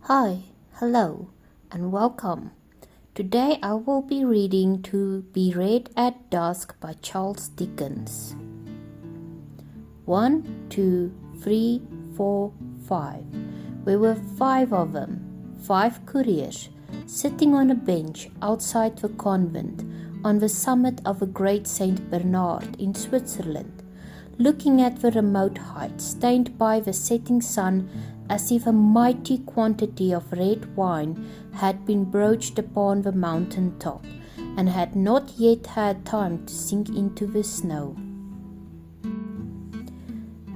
Hi, hello, and welcome. Today I will be reading To Be Read at Dusk by Charles Dickens. 1, 2, 3, 4, 5. There were 5 of them, 5 couriers, sitting on a bench outside the convent on the summit of a great St. Bernard in Switzerland, looking at the remote heights stained by the setting sun as if a mighty quantity of red wine had been broached upon the mountain top, and had not yet had time to sink into the snow.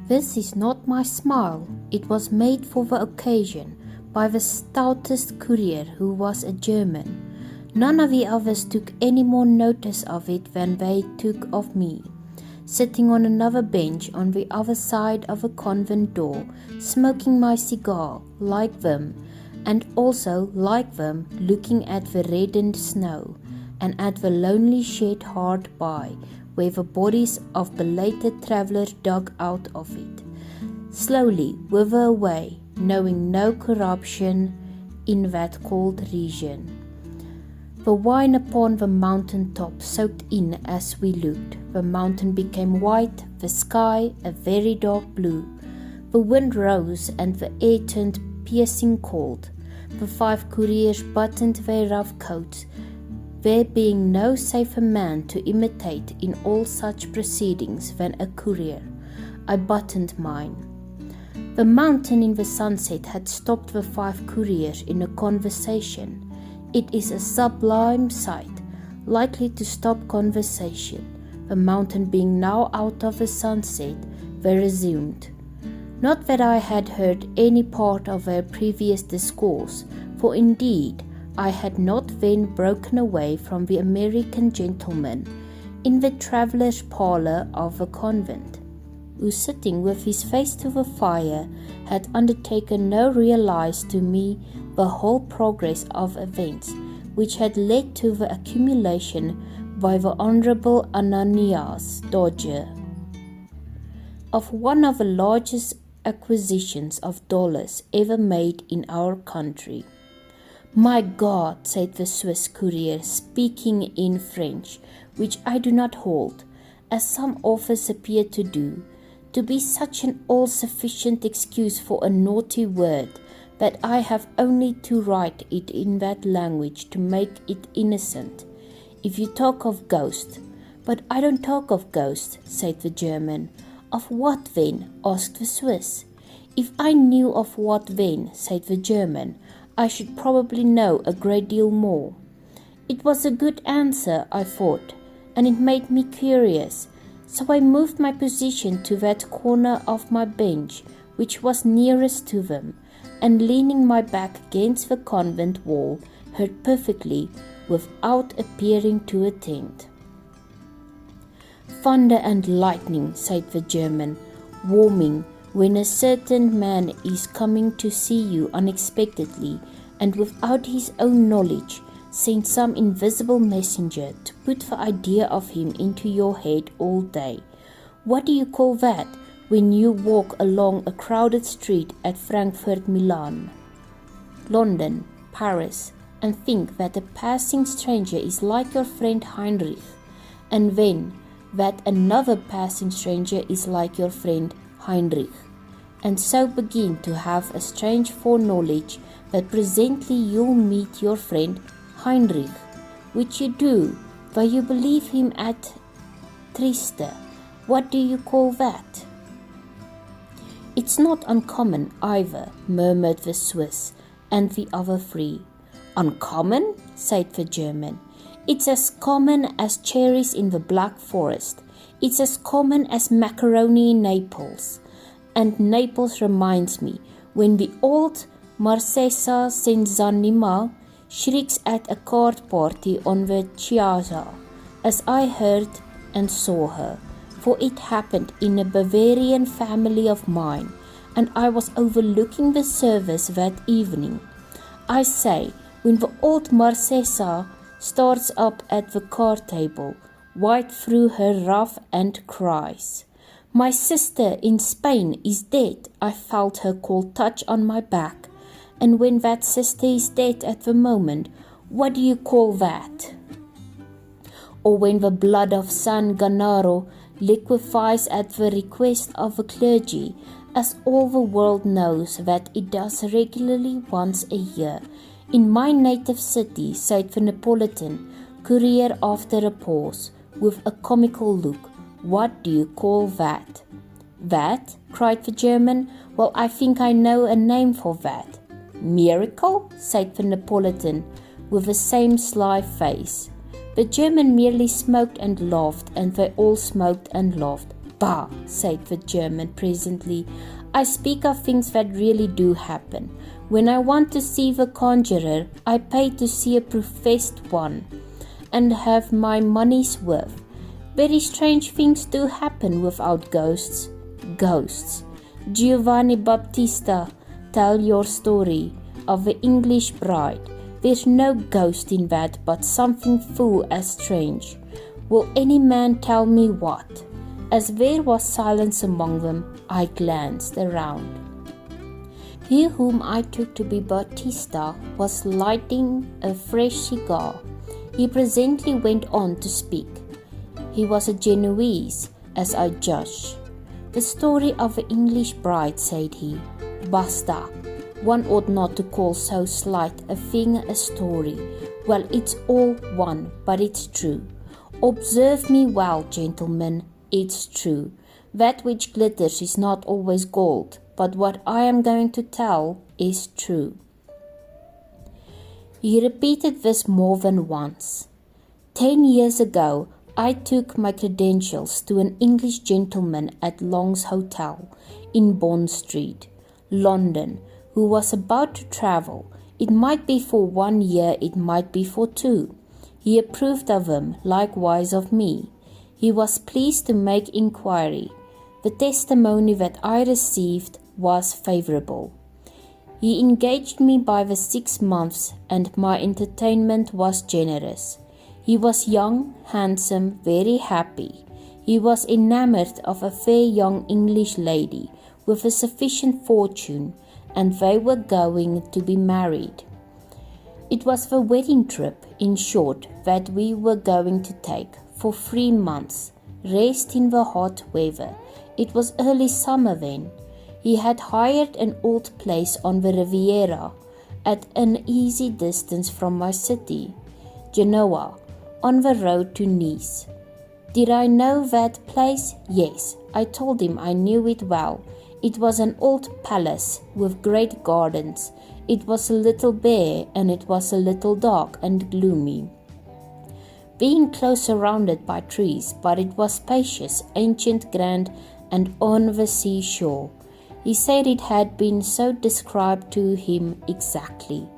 This is not my smile. It was made for the occasion by the stoutest courier, who was a German. None of the others took any more notice of it than they took of me, sitting on another bench on the other side of a convent door, smoking my cigar like them, and also like them looking at the reddened snow, and at the lonely shed hard by, where the bodies of belated travellers dug out of it, slowly wither away, knowing no corruption in that cold region. The wine upon the mountain top soaked in as we looked. The mountain became white, the sky a very dark blue. The wind rose and the air turned piercing cold. The 5 couriers buttoned their rough coats, there being no safer man to imitate in all such proceedings than a courier. I buttoned mine. The mountain in the sunset had stopped the 5 couriers in a conversation. It is a sublime sight, likely to stop conversation. The mountain being now out of the sunset, they resumed. Not that I had heard any part of their previous discourse, for indeed I had not then broken away from the American gentleman in the traveller's parlour of the convent, who, sitting with his face to the fire, had undertaken no realize to me the whole progress of events which had led to the accumulation by the Honourable Ananias Dodger of one of the largest acquisitions of dollars ever made in our country. "My God," said the Swiss courier, speaking in French, which I do not hold, as some authors appear to do, to be such an all-sufficient excuse for a naughty word, that I have only to write it in that language to make it innocent. "If you talk of ghosts—" "But I don't talk of ghosts," said the German. "Of what then?" asked the Swiss. "If I knew of what then," said the German, "I should probably know a great deal more." It was a good answer, I thought, and it made me curious. So I moved my position to that corner of my bench which was nearest to them, and leaning my back against the convent wall, heard perfectly without appearing to attend. "Thunder and lightning," said the German, warming, "when a certain man is coming to see you unexpectedly, and without his own knowledge, send some invisible messenger to put the idea of him into your head all day. What do you call that when you walk along a crowded street at Frankfurt, Milan, London, Paris, and think that a passing stranger is like your friend Heinrich, and then that another passing stranger is like your friend Heinrich, and so begin to have a strange foreknowledge that presently you'll meet your friend Heinrich, which you do, though you believe him at Trieste. What do you call that?" "It's not uncommon either," murmured the Swiss and the other 3. "Uncommon?" said the German. "It's as common as cherries in the Black Forest. It's as common as macaroni in Naples. And Naples reminds me, when the old Marchesa Senzanima shrieks at a card party on the Chiasa, as I heard and saw her, for it happened in a Bavarian family of mine, and I was overlooking the service that evening. I say, when the old Marchesa starts up at the card table, white through her ruff, and cries, 'My sister in Spain is dead,' I felt her cold touch on my back, And when that sister is dead at the moment, what do you call that? Or when the blood of San Gennaro liquefies at the request of the clergy, as all the world knows that it does regularly once a year. In my native city, said the Neapolitan courier after a pause, with a comical look. What do you call that? That? Cried the German. Well, I think I know a name for that. Miracle? Said the Neapolitan, with the same sly face. The German merely smoked and laughed, and they all smoked and laughed. Bah, said the German presently. I speak of things that really do happen. When I want to see the conjurer, I pay to see a professed one, and have my money's worth. Very strange things do happen without ghosts. Ghosts. Giovanni Battista, tell your story of the English bride. There's no ghost in that, but something full as strange. Will any man tell me what? As there was silence among them, I glanced around. He whom I took to be Battista was lighting a fresh cigar. He presently went on to speak. He was a Genoese, as I judged. The story of the English bride, said he. Basta. One ought not to call so slight a thing a story. Well, it's all one, but it's true. Observe me well, gentlemen, it's true. That which glitters is not always gold, but what I am going to tell is true. He repeated this more than once. 10 years ago, I took my credentials to an English gentleman at Long's Hotel in Bond Street, London, who was about to travel. It might be for 1 year, it might be for 2. He approved of him, likewise of me. He was pleased to make inquiry. The testimony that I received was favourable. He engaged me by the 6 months, and my entertainment was generous. He was young, handsome, very happy. He was enamoured of a fair young English lady with a sufficient fortune, and they were going to be married. It was the wedding trip, in short, that we were going to take, for 3 months, rest in the hot weather. It was early summer then. He had hired an old place on the Riviera, at an easy distance from my city, Genoa, on the road to Nice. Did I know that place? Yes, I told him I knew it well. It was an old palace with great gardens. It was a little bare, and it was a little dark and gloomy, being close surrounded by trees, but it was spacious, ancient, grand, and on the seashore. He said it had been so described to him exactly,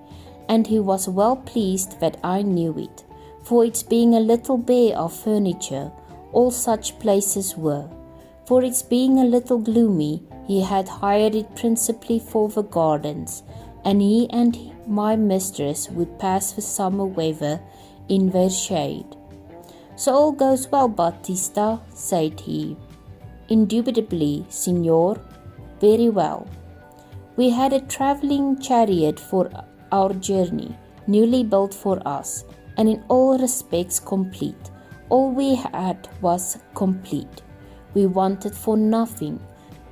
and he was well pleased that I knew it, for its being a little bare of furniture, all such places were. For its being a little gloomy, he had hired it principally for the gardens, and he and my mistress would pass the summer weather in their shade. So all goes well, Battista, said he. Indubitably, signor. Very well. We had a travelling chariot for our journey, newly built for us, and in all respects complete. All we had was complete. We wanted for nothing.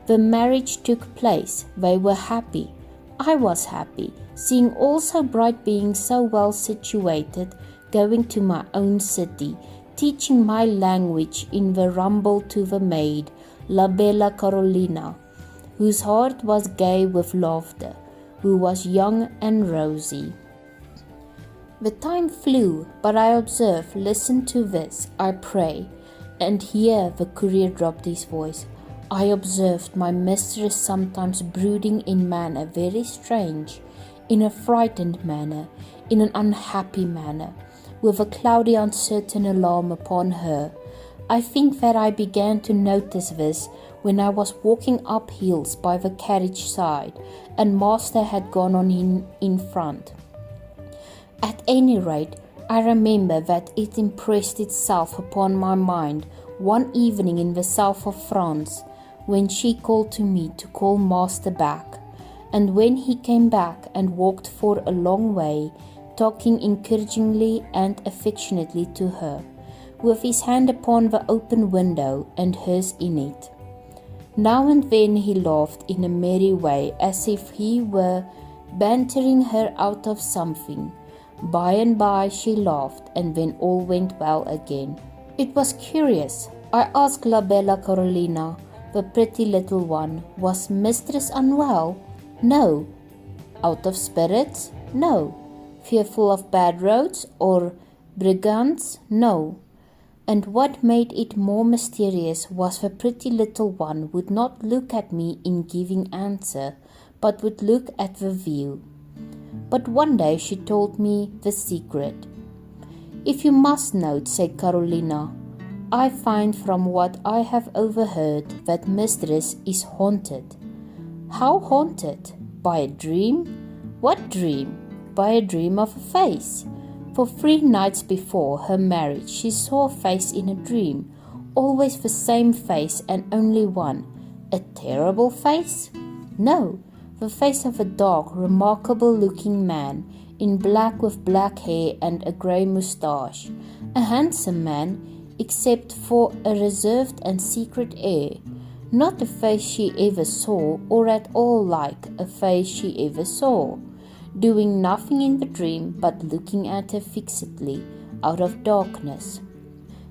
The marriage took place. They were happy. I was happy, seeing all so bright, being so well situated, going to my own city, teaching my language in the rumble to the maid, La Bella Carolina, whose heart was gay with laughter, who was young and rosy. The time flew, but I observed, listen to this, I pray, and here the courier dropped his voice. I observed my mistress sometimes brooding in manner very strange, in a frightened manner, in an unhappy manner, with a cloudy uncertain alarm upon her. I think that I began to notice this when I was walking up hills by the carriage side, and master had gone on in front. At any rate, I remember that it impressed itself upon my mind one evening in the south of France, when she called to me to call master back, and when he came back and walked for a long way, talking encouragingly and affectionately to her, with his hand upon the open window and hers in it. Now and then he laughed in a merry way, as if he were bantering her out of something. By and by she laughed, and then all went well again. It was curious. I asked La Bella Carolina, the pretty little one, was mistress unwell? No. Out of spirits? No. Fearful of bad roads or brigands? No. And what made it more mysterious was the pretty little one would not look at me in giving answer, but would look at the view. But one day she told me the secret. If you must know, said Carolina, I find from what I have overheard that mistress is haunted. How haunted? By a dream? What dream? By a dream of a face. For 3 nights before her marriage she saw a face in a dream, always the same face and only one. A terrible face? No, the face of a dark, remarkable-looking man, in black with black hair and a grey moustache. A handsome man, except for a reserved and secret air. Not a face she ever saw, or at all like a face she ever saw. Doing nothing in the dream but looking at her fixedly, out of darkness.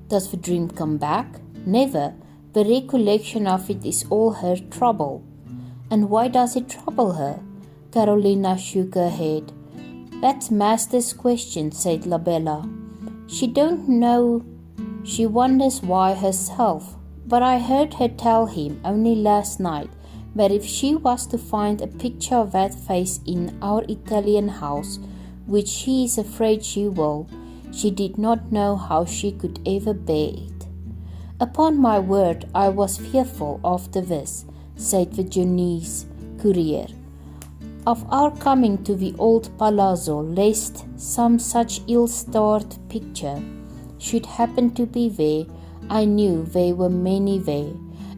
Does the dream come back? Never. The recollection of it is all her trouble. And why does it trouble her? Carolina shook her head. That's master's question, said La Bella. She don't know. She wonders why herself. But I heard her tell him only last night that if she was to find a picture of that face in our Italian house, which she is afraid she will, she did not know how she could ever bear it. Upon my word, I was fearful after this, said the Genoese courier, of our coming to the old palazzo, lest some such ill-starred picture should happen to be there. I knew there were many there,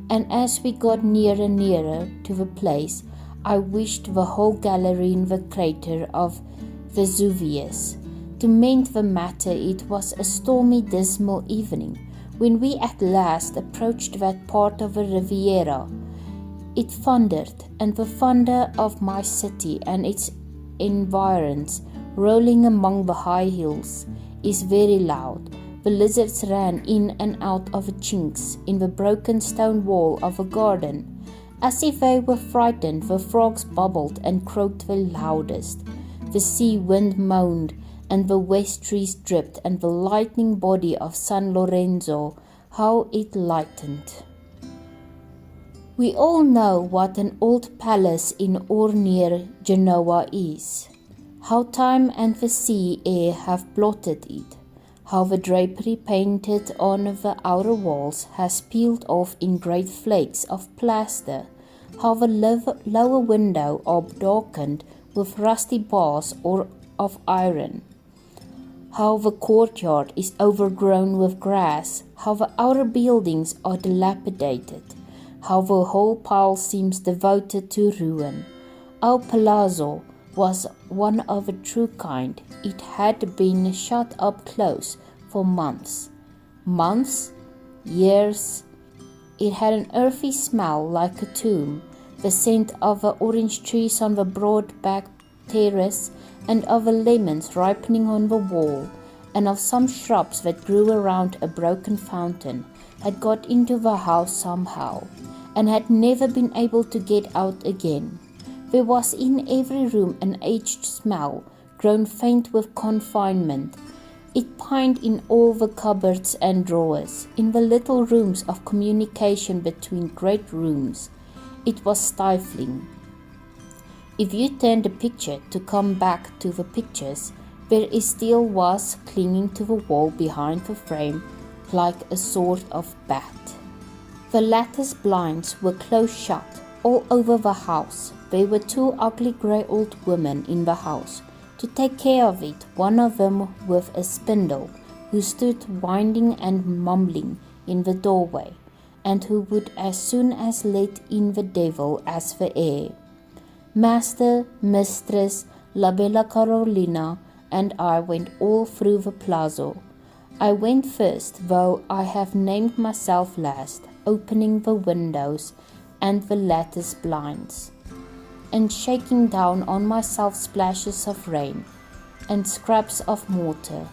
and as we got nearer and nearer to the place, I wished the whole gallery in the crater of Vesuvius. To mend the matter, it was a stormy, dismal evening when we at last approached that part of the Riviera. It thundered, and the thunder of my city and its environs, rolling among the high hills, is very loud. The lizards ran in and out of the chinks in the broken stone wall of a garden. As if they were frightened, the frogs bubbled and croaked the loudest. The sea wind moaned, and the west trees dripped, and the lightning body of San Lorenzo, how it lightened. We all know what an old palace in or near Genoa is, how time and the sea air have blotted it, how the drapery painted on the outer walls has peeled off in great flakes of plaster, how the lower window are darkened with rusty bars or of iron, how the courtyard is overgrown with grass, how the outer buildings are dilapidated, how the whole pile seems devoted to ruin. Our palazzo was one of a true kind. It had been shut up close for months, years. It had an earthy smell like a tomb, the scent of the orange trees on the broad-backed terrace, and of the lemons ripening on the wall, and of some shrubs that grew around a broken fountain, had got into the house somehow, and had never been able to get out again. There was in every room an aged smell, grown faint with confinement. It pined in all the cupboards and drawers, in the little rooms of communication between great rooms. It was stifling. If you turned a picture to come back to the pictures, there it still was, clinging to the wall behind the frame like a sort of bat. The lattice blinds were close shut all over the house. There were 2 ugly grey old women in the house to take care of it, one of them with a spindle, who stood winding and mumbling in the doorway, and who would as soon as let in the devil as the air. Master, Mistress, La Bella Carolina, and I went all through the palazzo. I went first, though I have named myself last, opening the windows and the lattice blinds, and shaking down on myself splashes of rain and scraps of mortar,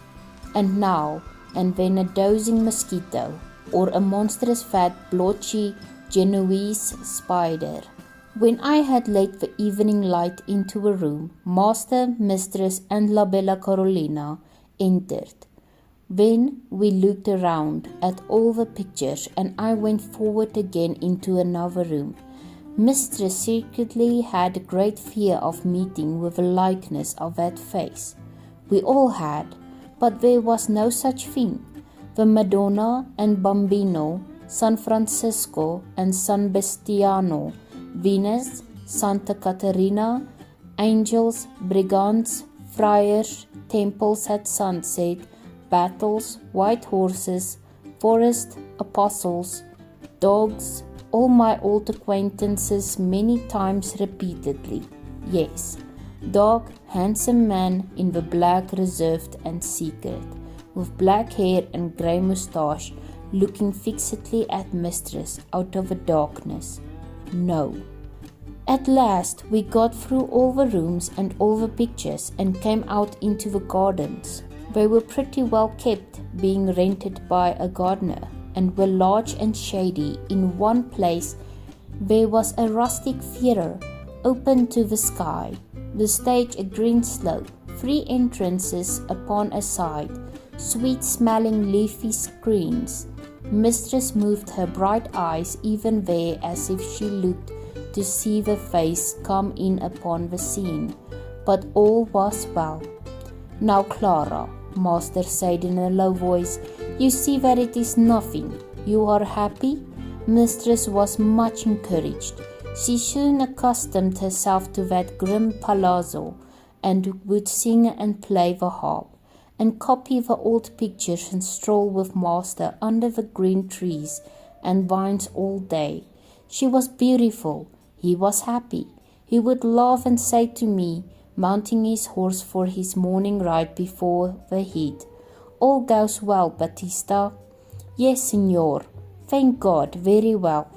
and now and then a dozing mosquito, or a monstrous fat blotchy Genoese spider. When I had let the evening light into a room, Master, Mistress, and La Bella Carolina entered. Then we looked around at all the pictures, and I went forward again into another room. Mistress secretly had a great fear of meeting with a likeness of that face. We all had, but there was no such thing. The Madonna and Bambino, San Francisco and San Bastiano, Venus, Santa Caterina, angels, brigands, friars, temples at sunset, battles, white horses, forest, apostles, dogs, all my old acquaintances many times repeatedly. Yes, dog, handsome man in the black reserved and secret, with black hair and grey moustache, looking fixedly at mistress out of the darkness. No. At last we got through all the rooms and all the pictures and came out into the gardens. They were pretty well kept, being rented by a gardener, and were large and shady. In one place there was a rustic theatre, open to the sky, the stage a green slope, 3 entrances upon a side, sweet-smelling leafy screens. Mistress moved her bright eyes even there as if she looked to see the face come in upon the scene, but all was well. Now, Clara, Master said in a low voice, you see that it is nothing. You are happy? Mistress was much encouraged. She soon accustomed herself to that grim palazzo, and would sing and play the harp, and copy the old pictures and stroll with Master under the green trees and vines all day. She was beautiful. He was happy. He would laugh and say to me, mounting his horse for his morning ride before the heat, all goes well, Battista? Yes, signor. Thank God, very well.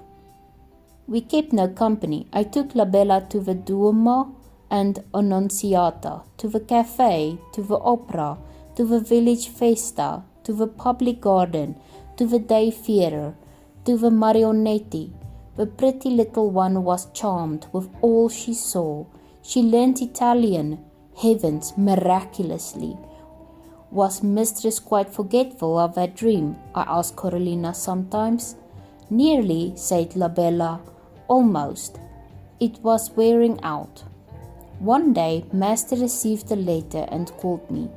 We kept no company. I took La Bella to the Duomo and Annunziata, to the cafe, to the opera, to the village festa, to the public garden, to the day theatre, to the marionetti. The pretty little one was charmed with all she saw. She learnt Italian. Heavens, miraculously. Was mistress quite forgetful of that dream? I asked Carolina sometimes. Nearly, said La Bella. Almost. It was wearing out. One day, Master received a letter and called me.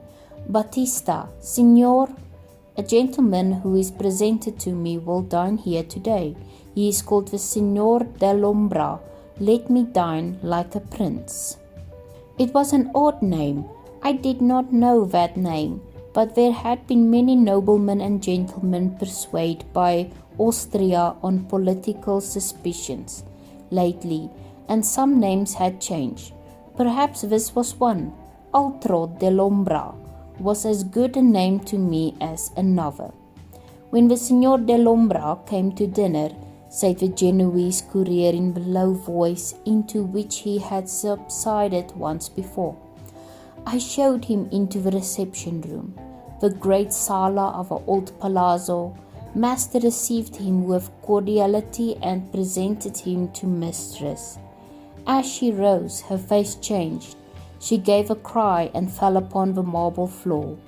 Battista, signor, a gentleman who is presented to me will dine here today. He is called the Signor dell'Ombra. Let me dine like a prince. It was an odd name. I did not know that name, but there had been many noblemen and gentlemen persuaded by Austria on political suspicions lately, and some names had changed. Perhaps this was one. Altro dell'Ombra was as good a name to me as another. When the Signor dell'Ombra came to dinner, said the Genoese courier in the low voice into which he had subsided once before, I showed him into the reception room, the great sala of an old palazzo. Master received him with cordiality and presented him to mistress. As she rose, her face changed. She gave a cry and fell upon the marble floor.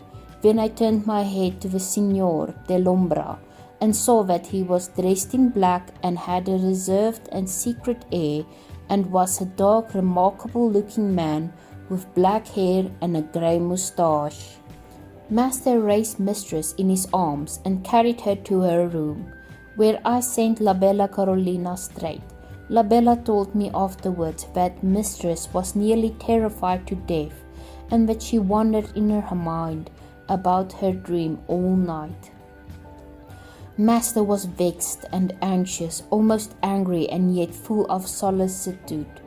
Then I turned my head to the Signor dell'Ombra and saw that he was dressed in black and had a reserved and secret air, and was a dark, remarkable-looking man with black hair and a grey moustache. Master raised mistress in his arms and carried her to her room, where I sent La Bella Carolina straight. La Bella told me afterwards that mistress was nearly terrified to death, and that she wondered in her mind about her dream all night. Master was vexed and anxious, almost angry, and yet full of solicitude.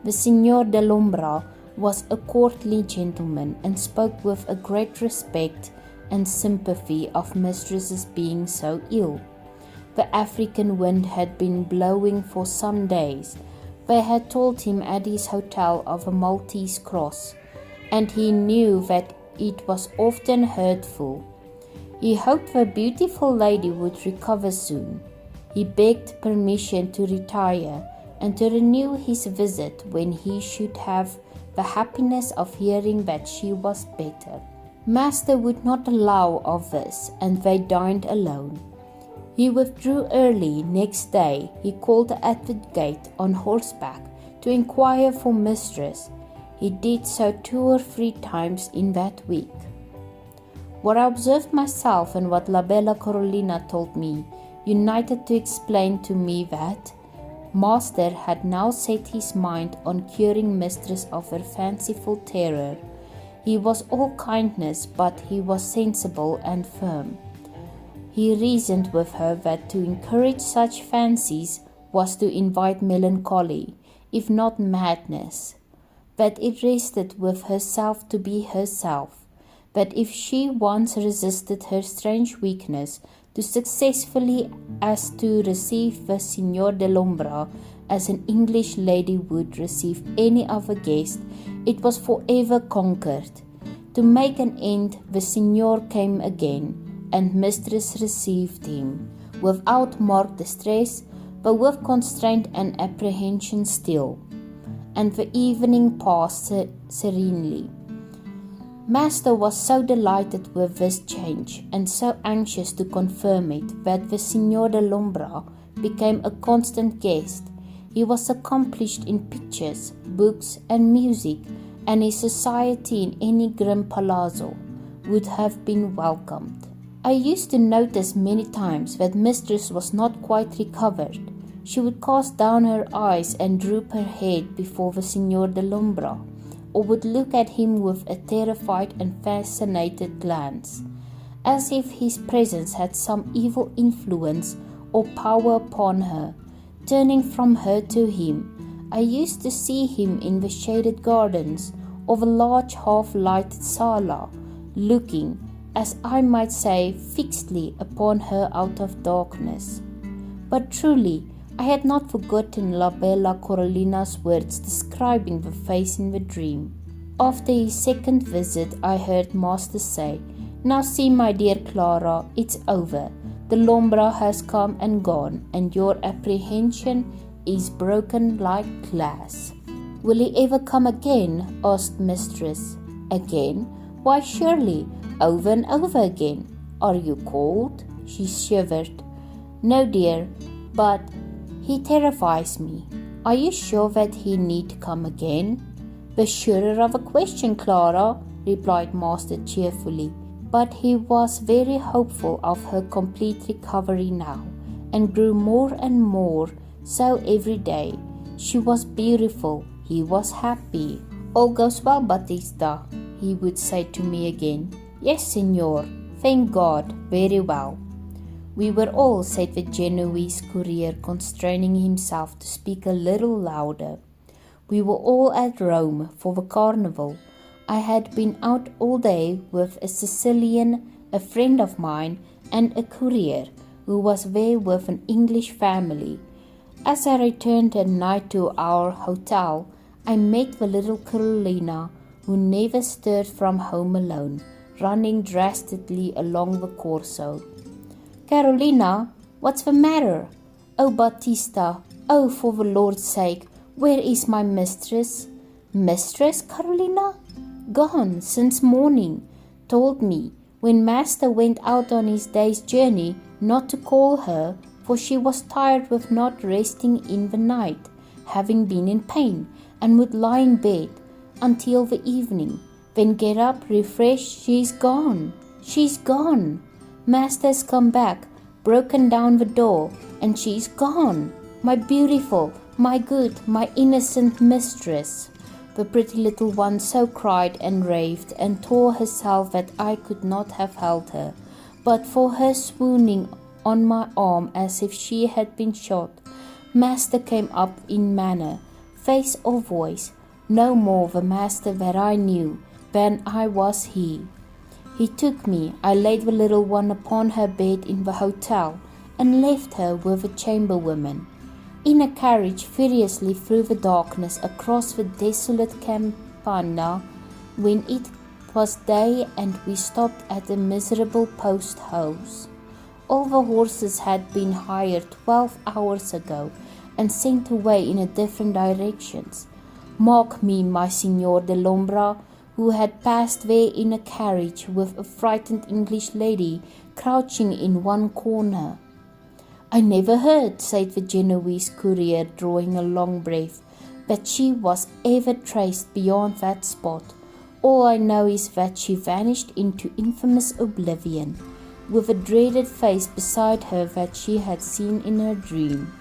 The Signor Dellombra was a courtly gentleman and spoke with a great respect and sympathy of Mistress's being so ill. The African wind had been blowing for some days. They had told him at his hotel of a Maltese cross, and he knew that it was often hurtful. He hoped the beautiful lady would recover soon. He begged permission to retire and to renew his visit when he should have the happiness of hearing that she was better. Master would not allow of this, and they dined alone. He withdrew early next day. He called at the gate on horseback to inquire for Mistress. He did so 2 or 3 times in that week. What I observed myself and what La Bella Carolina told me united to explain to me that Master had now set his mind on curing Mistress of her fanciful terror. He was all kindness, but he was sensible and firm. He reasoned with her that to encourage such fancies was to invite melancholy, if not madness. That it rested with herself to be herself. That if she once resisted her strange weakness to successfully as to receive the Signor Dellombra as an English lady would receive any other guest, it was forever conquered. To make an end, the Signor came again, and Mistress received him, without marked distress, but with constraint and apprehension still, and the evening passed serenely. Master was so delighted with this change, and so anxious to confirm it, that the Signor Dellombra became a constant guest. He was accomplished in pictures, books, and music, and his society in any grim palazzo would have been welcomed. I used to notice many times that Mistress was not quite recovered. She would cast down her eyes and droop her head before the Signor Dellombra, or would look at him with a terrified and fascinated glance, as if his presence had some evil influence or power upon her. Turning from her to him, I used to see him in the shaded gardens of a large half-lighted sala, looking, as I might say, fixedly upon her out of darkness. But truly, I had not forgotten La Bella Carolina's words describing the face in the dream. After his second visit, I heard Master say, "Now see, my dear Clara, it's over. The Dellombra has come and gone, and your apprehension is broken like glass." "Will he ever come again?" asked Mistress. "Again? Why, surely, over and over again. Are you cold?" She shivered. "No, dear, but he terrifies me." "Are you sure that he need come again?" "The surer of a question, Clara," replied Master cheerfully. But he was very hopeful of her complete recovery now, and grew more and more so every day. She was beautiful, he was happy. "All goes well, Battista," he would say to me again. "Yes, Signor, thank God, very well." "We were all," said the Genoese courier, constraining himself to speak a little louder. "We were all at Rome for the carnival. I had been out all day with a Sicilian, a friend of mine, and a courier who was there with an English family. As I returned at night to our hotel, I met the little Carolina, who never stirred from home alone, running drastically along the Corso. "Carolina, what's the matter?" "Oh, Battista, oh, for the Lord's sake, where is my mistress?" "Mistress, Carolina?" "Gone since morning. Told me, when Master went out on his day's journey, not to call her, for she was tired with not resting in the night, having been in pain, and would lie in bed until the evening. Then get up, refreshed. She's gone. She's gone. Master's come back, broken down the door, and she's gone. My beautiful, my good, my innocent mistress." The pretty little one so cried and raved and tore herself that I could not have held her, but for her swooning on my arm as if she had been shot. Master came up in manner, face or voice, no more the master that I knew than I was he. He took me, I laid the little one upon her bed in the hotel, and left her with the chamberwoman. In a carriage furiously through the darkness across the desolate Campagna, when it was day and we stopped at a miserable post-house. All the horses had been hired 12 hours ago and sent away in different directions. Mark me, my Signor de Lombra, who had passed there in a carriage with a frightened English lady crouching in one corner. I never heard, said the Genoese courier, drawing a long breath, that she was ever traced beyond that spot. All I know is that she vanished into infamous oblivion, with a dreaded face beside her that she had seen in her dream.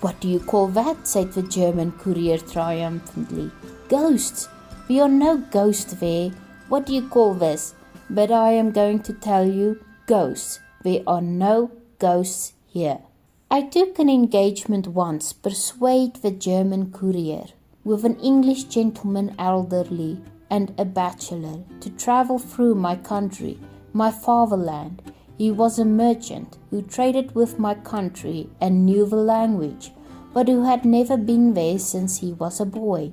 What do you call that? Said the German courier triumphantly. Ghosts! We are no ghosts there. What do you call this? But I am going to tell you, ghosts. There are no ghosts here. I took an engagement once, persuade the German courier, with an English gentleman elderly and a bachelor, to travel through my country, my fatherland. He was a merchant who traded with my country and knew the language, but who had never been there since he was a boy,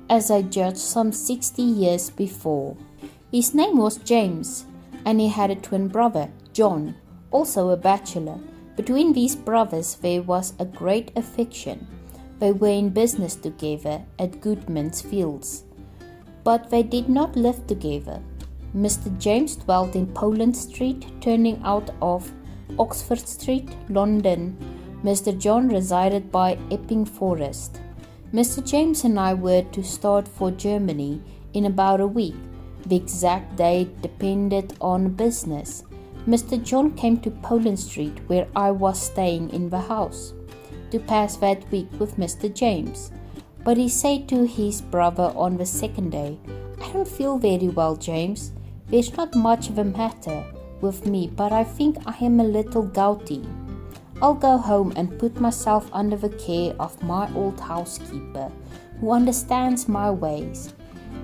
as I judged some 60 years before. His name was James, and he had a twin brother, John, also a bachelor. Between these brothers there was a great affection. They were in business together at Goodman's Fields, but they did not live together. Mr. James dwelt in Poland Street, turning out of Oxford Street, London. Mr. John resided by Epping Forest. Mr. James and I were to start for Germany in about a week. The exact date depended on business. Mr. John came to Poland Street, where I was staying in the house, to pass that week with Mr. James. But he said to his brother on the second day, I don't feel very well, James. There's not much of a matter with me, but I think I am a little gouty. I'll go home and put myself under the care of my old housekeeper, who understands my ways.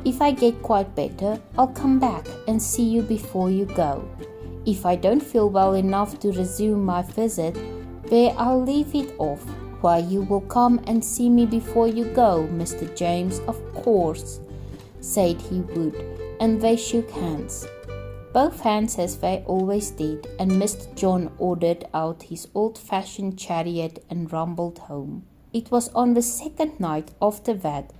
If I get quite better, I'll come back and see you before you go. If I don't feel well enough to resume my visit, there I'll leave it off. Why, you will come and see me before you go, Mr. James, of course, said he would, and they shook hands. Both hands as they always did, and Mr. John ordered out his old-fashioned chariot and rumbled home. It was on the second night after that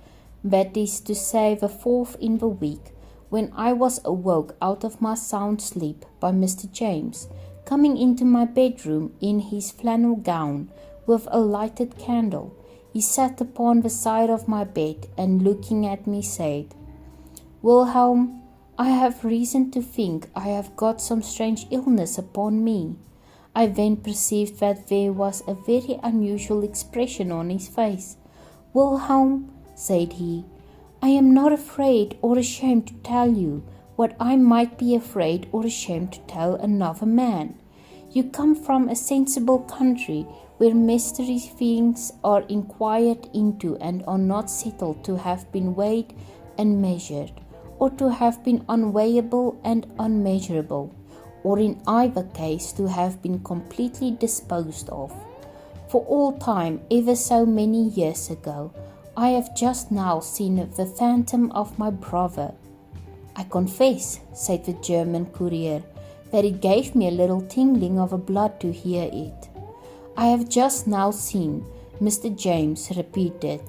is to say the fourth in the week, when I was awoke out of my sound sleep by Mr. James, coming into my bedroom in his flannel gown with a lighted candle. He sat upon the side of my bed and looking at me said, Wilhelm, I have reason to think I have got some strange illness upon me. I then perceived that there was a very unusual expression on his face. Wilhelm, said he, I am not afraid or ashamed to tell you what I might be afraid or ashamed to tell another man. You come from a sensible country where mystery things are inquired into and are not settled to have been weighed and measured, or to have been unweighable and unmeasurable, or in either case to have been completely disposed of. For all time, ever so many years ago, I have just now seen the phantom of my brother. I confess, said the German courier, that it gave me a little tingling of the blood to hear it. I have just now seen, Mr. James repeated,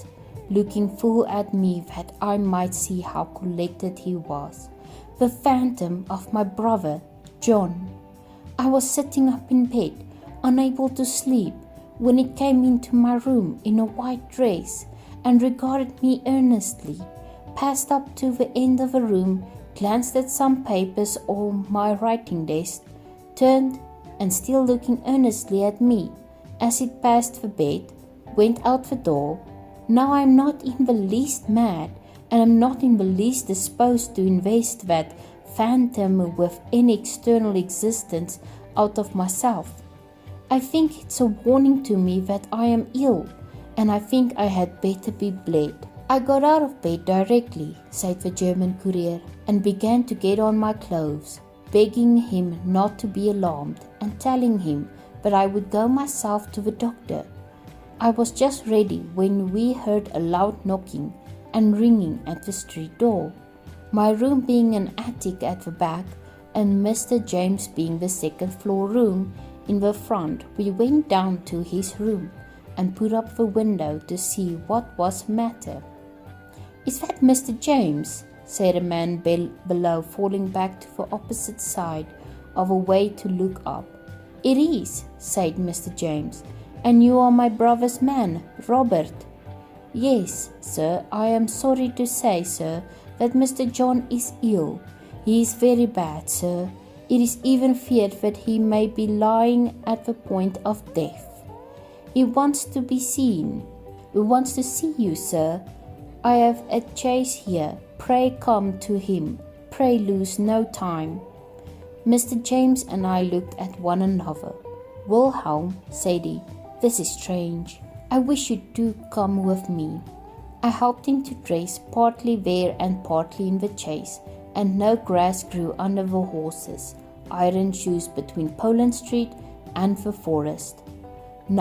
looking full at me that I might see how collected he was. The phantom of my brother, John. I was sitting up in bed, unable to sleep, when it came into my room in a white dress, and regarded me earnestly, passed up to the end of the room, glanced at some papers on my writing desk, turned, and still looking earnestly at me, as it passed the bed, went out the door. Now I am not in the least mad, and am not in the least disposed to invest that phantom with any external existence out of myself. I think it's a warning to me that I am ill, and I think I had better be bled." "I got out of bed directly," said the German courier, "and began to get on my clothes, begging him not to be alarmed, and telling him that I would go myself to the doctor. I was just ready when we heard a loud knocking and ringing at the street door. My room being an attic at the back, and Mr. James being the second-floor room in the front, we went down to his room and put up the window to see what was the matter. "Is that Mr. James?" said a man below, falling back to the opposite side of a way to look up. "It is," said Mr. James, "and you are my brother's man, Robert." "Yes, sir, I am sorry to say, sir, that Mr. John is ill. He is very bad, sir. It is even feared that he may be lying at the point of death. He wants to be seen. He wants to see you, sir. I have a chaise here. Pray come to him. Pray lose no time." Mr. James and I looked at one another. "Wilhelm," said he, "this is strange. I wish you'd do come with me." I helped him to dress, partly there and partly in the chaise, and no grass grew under the horses' iron shoes between Poland Street and the forest.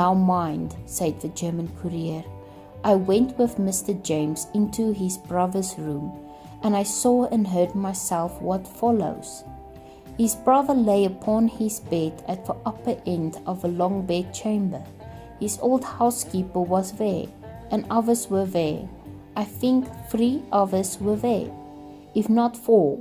"Now mind," said the German courier. I went with Mr. James into his brother's room, and I saw and heard myself what follows. His brother lay upon his bed at the upper end of a long bed chamber. His old housekeeper was there, and others were there. I think 3 others were there, if not 4,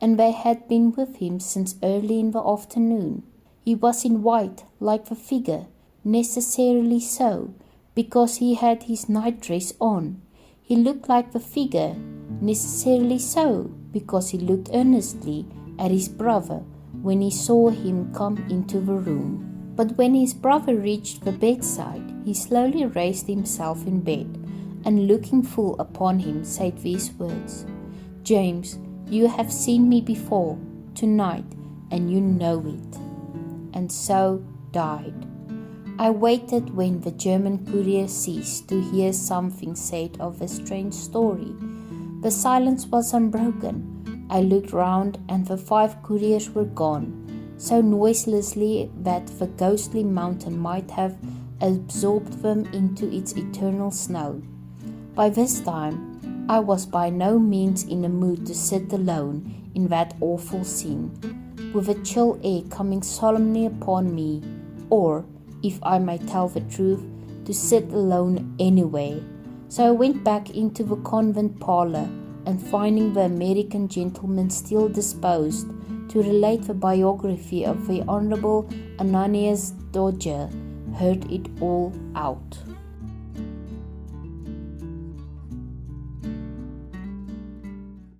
and they had been with him since early in the afternoon. He was in white, like the figure, necessarily so, because he had his night-dress on. He looked like the figure, necessarily so, because he looked earnestly at his brother when he saw him come into the room. But when his brother reached the bedside, he slowly raised himself in bed, and looking full upon him, said these words, "James, you have seen me before, tonight, and you know it," and so died. I waited when the German courier ceased to hear something said of the strange story. The silence was unbroken. I looked round, and the 5 couriers were gone, so noiselessly that the ghostly mountain might have absorbed them into its eternal snow. By this time, I was by no means in a mood to sit alone in that awful scene, with a chill air coming solemnly upon me, or, if I may tell the truth, to sit alone anywhere. So I went back into the convent parlour, and finding the American gentleman still disposed to relate the biography of the Honourable Ananias Dodger, heard it all out.